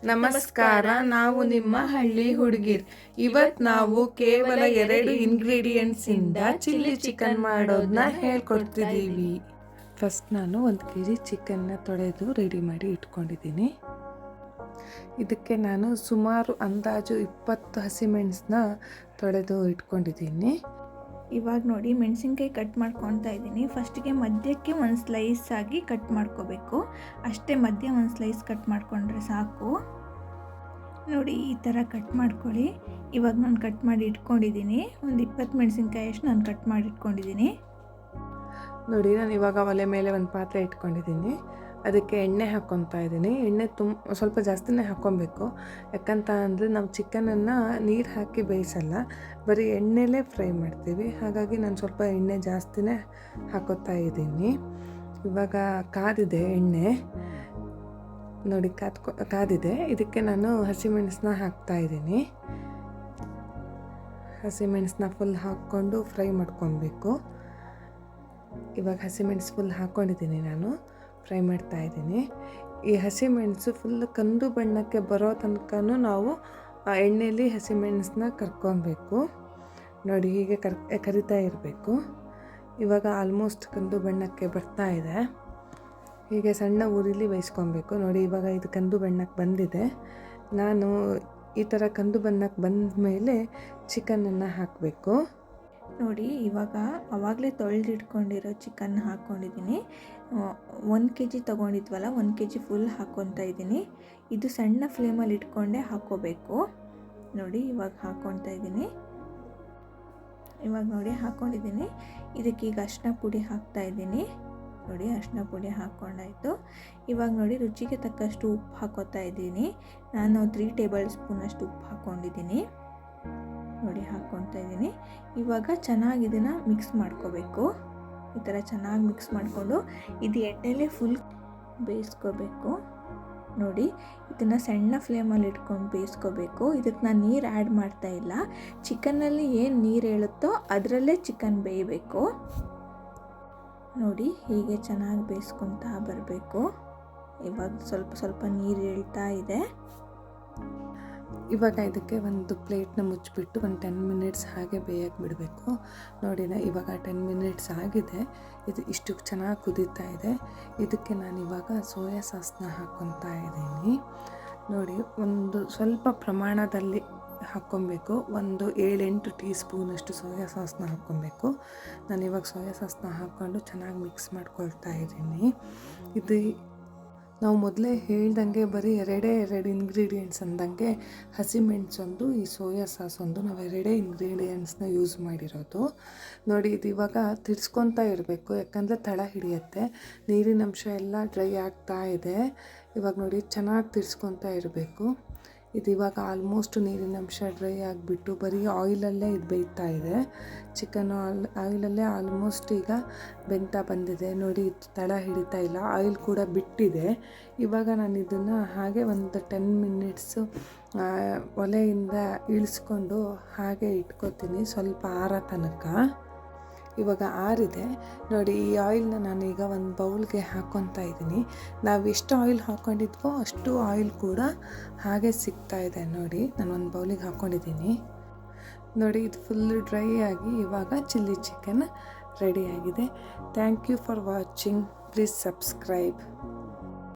ನಮಸ್ಕಾರ, ನಾವು ನಿಮ್ಮ ಹಳ್ಳಿ ಹುಡುಗಿರ್. ಇವತ್ತು ನಾವು ಕೇವಲ 2 ಇಂಗ್ರೀಡಿಯೆಂಟ್ಸ್ ಇಂದ ಚಿಲ್ಲಿ ಚಿಕನ್ ಮಾಡೋದನ್ನ ಹೇಳ್ಕೊಡ್ತಿದ್ದೀವಿ. ಫಸ್ಟ್ ನಾನು 1 kg ಚಿಕನ್ನ ತೊಳೆದು ರೆಡಿ ಮಾಡಿ ಇಟ್ಕೊಂಡಿದ್ದೀನಿ. ಇದಕ್ಕೆ ನಾನು ಸುಮಾರು ಅಂದಾಜು 20 ಹಸಿಮೆಣಸನ್ನ ತೊಳೆದು ಇಟ್ಕೊಂಡಿದ್ದೀನಿ. ಇವಾಗ ನೋಡಿ ಮೆಣಸಿನ್ಕಾಯಿ ಕಟ್ ಮಾಡ್ಕೊತಾ ಇದ್ದೀನಿ. ಫಸ್ಟಿಗೆ ಮಧ್ಯಕ್ಕೆ ಒಂದು ಸ್ಲೈಸ್ ಆಗಿ ಕಟ್ ಮಾಡ್ಕೋಬೇಕು. ಅಷ್ಟೇ, ಮಧ್ಯ ಒಂದು ಸ್ಲೈಸ್ ಕಟ್ ಮಾಡಿಕೊಂಡ್ರೆ ಸಾಕು. ನೋಡಿ ಈ ಥರ ಕಟ್ ಮಾಡ್ಕೊಳ್ಳಿ. ಇವಾಗ ನಾನು ಕಟ್ ಮಾಡಿ ಇಟ್ಕೊಂಡಿದ್ದೀನಿ. ಒಂದು 20 ಮೆಣಸಿನ್ಕಾಯಿ ಅಷ್ಟು ನಾನು ಕಟ್ ಮಾಡಿ ಇಟ್ಕೊಂಡಿದ್ದೀನಿ. ನೋಡಿ, ನಾನು ಇವಾಗ ಒಲೆ ಮೇಲೆ ಒಂದು ಪಾತ್ರೆ ಇಟ್ಕೊಂಡಿದ್ದೀನಿ. ಅದಕ್ಕೆ ಎಣ್ಣೆ ಹಾಕ್ಕೊತಾ ಇದ್ದೀನಿ. ಎಣ್ಣೆ ಸ್ವಲ್ಪ ಜಾಸ್ತಿನೇ ಹಾಕ್ಕೊಬೇಕು. ಯಾಕಂತ ಅಂದರೆ ನಾವು ಚಿಕನನ್ನು ನೀರು ಹಾಕಿ ಬೇಯಿಸಲ್ಲ, ಬರೀ ಎಣ್ಣೆಲೇ ಫ್ರೈ ಮಾಡ್ತೀವಿ. ಹಾಗಾಗಿ ನಾನು ಸ್ವಲ್ಪ ಎಣ್ಣೆ ಜಾಸ್ತಿನೇ ಹಾಕೋತಾ ಇದ್ದೀನಿ. ಇವಾಗ ಕಾದಿದೆ ಎಣ್ಣೆ, ನೋಡಿ ಕಾದಿದೆ. ಇದಕ್ಕೆ ನಾನು ಹಸಿಮೆಣಸನ್ನ ಹಾಕ್ತಾಯಿದ್ದೀನಿ. ಹಸಿಮೆಣಸನ್ನ ಫುಲ್ ಹಾಕ್ಕೊಂಡು ಫ್ರೈ ಮಾಡ್ಕೊಬೇಕು. ಇವಾಗ ಹಸಿಮೆಣಸು ಫುಲ್ ಹಾಕ್ಕೊಂಡಿದ್ದೀನಿ, ನಾನು ಫ್ರೈ ಮಾಡ್ತಾಯಿದ್ದೀನಿ. ಈ ಹಸಿಮೆಣಸು ಫುಲ್ ಕಂದು ಬಣ್ಣಕ್ಕೆ ಬರೋ ತನಕನೂ ನಾವು ಎಣ್ಣೆಯಲ್ಲಿ ಹಸಿಮೆಣಸನ್ನ ಕರ್ಕೊಬೇಕು. ನೋಡಿ, ಹೀಗೆ ಕರಿತಾ ಇರಬೇಕು. ಇವಾಗ ಆಲ್ಮೋಸ್ಟ್ ಕಂದು ಬಣ್ಣಕ್ಕೆ ಬರ್ತಾ ಇದೆ. ಹೀಗೆ ಸಣ್ಣ ಉರಿಲಿ ಬೇಯಿಸ್ಕೊಬೇಕು. ನೋಡಿ, ಇವಾಗ ಇದು ಕಂದು ಬಣ್ಣಕ್ಕೆ ಬಂದಿದೆ. ನಾನು ಈ ಥರ ಕಂದು ಬಣ್ಣಕ್ಕೆ ಬಂದ ಮೇಲೆ ಚಿಕನನ್ನು ಹಾಕಬೇಕು. ನೋಡಿ, ಇವಾಗ ಆವಾಗಲೇ ತೊಳೆದಿಟ್ಕೊಂಡಿರೋ ಚಿಕನ್ ಹಾಕ್ಕೊಂಡಿದ್ದೀನಿ. 1 kg ತೊಗೊಂಡಿದ್ವಲ್ಲ, 1 kg ಫುಲ್ ಹಾಕ್ಕೊತಾ ಇದ್ದೀನಿ. ಇದು ಸಣ್ಣ ಫ್ಲೇಮಲ್ಲಿ ಇಟ್ಕೊಂಡೇ ಹಾಕ್ಕೋಬೇಕು. ನೋಡಿ, ಇವಾಗ ಹಾಕ್ಕೊತಾ ಇದ್ದೀನಿ. ಇವಾಗ ನೋಡಿ ಹಾಕ್ಕೊಂಡಿದ್ದೀನಿ. ಇದಕ್ಕೀಗ ಅರಿಶಿನ ಪುಡಿ ಹಾಕ್ತಾಯಿದ್ದೀನಿ. ನೋಡಿ, ಅರಿಶಿನ ಪುಡಿ ಹಾಕ್ಕೊಂಡಾಯಿತು. ಇವಾಗ ನೋಡಿ ರುಚಿಗೆ ತಕ್ಕಷ್ಟು ಉಪ್ಪು ಹಾಕ್ಕೋತಾ ಇದ್ದೀನಿ. ನಾನು 3 ಟೇಬಲ್ ಸ್ಪೂನಷ್ಟು ಉಪ್ಪು ಹಾಕ್ಕೊಂಡಿದ್ದೀನಿ. ನೋಡಿ, ಹಾಕ್ಕೊತಾ ಇದ್ದೀನಿ. ಇವಾಗ ಚೆನ್ನಾಗಿ ಇದನ್ನು ಮಿಕ್ಸ್ ಮಾಡ್ಕೋಬೇಕು. ಈ ಥರ ಚೆನ್ನಾಗಿ ಮಿಕ್ಸ್ ಮಾಡಿಕೊಂಡು ಇದು ಎಣ್ಣೆಲೇ ಫುಲ್ ಬೇಯಿಸ್ಕೋಬೇಕು. ನೋಡಿ, ಇದನ್ನು ಸಣ್ಣ ಫ್ಲೇಮಲ್ಲಿ ಇಟ್ಕೊಂಡು ಬೇಯಿಸ್ಕೋಬೇಕು. ಇದಕ್ಕೆ ನಾನು ನೀರು ಆ್ಯಡ್ ಮಾಡ್ತಾ ಇಲ್ಲ. ಚಿಕನ್ನಲ್ಲಿ ಏನು ನೀರು ಹೇಳುತ್ತೋ ಅದರಲ್ಲೇ ಚಿಕನ್ ಬೇಯಬೇಕು. ನೋಡಿ, ಹೀಗೆ ಚೆನ್ನಾಗಿ ಬೇಯಿಸ್ಕೊತಾ ಬರಬೇಕು. ಇವಾಗ ಸ್ವಲ್ಪ ಸ್ವಲ್ಪ ನೀರು ಹೇಳ್ತಾ ಇದೆ. ಇವಾಗ ಇದಕ್ಕೆ ಒಂದು ಪ್ಲೇಟ್ನ ಮುಚ್ಚಿಬಿಟ್ಟು ಒಂದು 10 ಮಿನಿಟ್ಸ್ ಹಾಗೆ ಬೇಯಕ್ಕೆ ಬಿಡಬೇಕು. ನೋಡಿ, ಇವಾಗ 10 ಮಿನಿಟ್ಸ್ ಆಗಿದೆ. ಇದು ಇಷ್ಟು ಚೆನ್ನಾಗಿ ಕುದೀತಾ ಇದೆ. ಇದಕ್ಕೆ ನಾನು ಇವಾಗ ಸೋಯಾ ಸಾಸ್ನ ಹಾಕ್ಕೊತಾ ಇದ್ದೀನಿ. ನೋಡಿ, ಒಂದು ಸ್ವಲ್ಪ ಪ್ರಮಾಣದಲ್ಲಿ ಹಾಕ್ಕೊಬೇಕು. ಒಂದು 7-8 ಟೀ ಸ್ಪೂನಷ್ಟು ಸೋಯಾ ಸಾಸ್ನ ಹಾಕ್ಕೊಬೇಕು. ನಾನು ಇವಾಗ ಸೋಯಾ ಸಾಸ್ನ ಹಾಕ್ಕೊಂಡು ಚೆನ್ನಾಗಿ ಮಿಕ್ಸ್ ಮಾಡ್ಕೊಳ್ತಾ ಇದ್ದೀನಿ. ಇದು ನಾವು ಮೊದಲೇ ಹೇಳ್ದಂಗೆ ಬರೀ 2 ಇಂಗ್ರೀಡಿಯೆಂಟ್ಸ್ ಅಂದಂಗೆ ಹಸಿಮೆಣಸೊಂದು, ಈ ಸೋಯಾ ಸಾಸ್ ಒಂದು, ನಾವು 2 ಇಂಗ್ರೀಡಿಯೆಂಟ್ಸ್ನ ಯೂಸ್ ಮಾಡಿರೋದು. ನೋಡಿ, ಇದು ಇವಾಗ ತಿರ್ಸ್ಕೊತಾ ಇರಬೇಕು, ಯಾಕಂದರೆ ತಳ ಹಿಡಿಯುತ್ತೆ. ನೀರಿನ ಅಂಶ ಎಲ್ಲ ಡ್ರೈ ಆಗ್ತಾ ಇದೆ. ಇವಾಗ ನೋಡಿ, ಚೆನ್ನಾಗಿ ತಿರ್ಸ್ಕೊತಾ ಇರಬೇಕು. ಇದು ಇವಾಗ ಆಲ್ಮೋಸ್ಟ್ ನೀರಿನ ಅಂಶ ಡ್ರೈ ಆಗಿಬಿಟ್ಟು ಬರೀ ಆಯಿಲಲ್ಲೇ ಇದು ಬೇಯ್ತಾ ಇದೆ. ಚಿಕನ್ ಆಯಿಲಲ್ಲೇ ಆಲ್ಮೋಸ್ಟ್ ಈಗ ಬೆಂತಾ ಬಂದಿದೆ. ನೋಡಿ, ತಳ ಹಿಡಿತಾ ಇಲ್ಲ, ಆಯಿಲ್ ಕೂಡ ಬಿಟ್ಟಿದೆ. ಇವಾಗ ನಾನು ಇದನ್ನು ಹಾಗೆ ಒಂದು 10 ಮಿನಿಟ್ಸು ಒಲೆಯಿಂದ ಇಳಿಸ್ಕೊಂಡು ಹಾಗೆ ಇಟ್ಕೋತೀನಿ, ಸ್ವಲ್ಪ ಆರೋ ತನಕ. ಇವಾಗ ಆರಿದೆ. ನೋಡಿ, ಈ ಆಯಿಲ್ನ ನಾನೀಗ ಒಂದು ಬೌಲ್ಗೆ ಹಾಕ್ಕೊತಾ ಇದ್ದೀನಿ. ನಾವು ಎಷ್ಟು ಆಯಿಲ್ ಹಾಕ್ಕೊಂಡಿದ್ವೋ ಅಷ್ಟು ಆಯಿಲ್ ಕೂಡ ಹಾಗೆ ಸಿಗ್ತಾ ಇದೆ. ನೋಡಿ, ನಾನು ಒಂದು ಬೌಲಿಗೆ ಹಾಕ್ಕೊಂಡಿದ್ದೀನಿ. ನೋಡಿ, ಇದು ಫುಲ್ ಡ್ರೈ ಆಗಿ ಇವಾಗ ಚಿಲ್ಲಿ ಚಿಕನ್ ರೆಡಿಯಾಗಿದೆ. Thank you for watching. Please subscribe.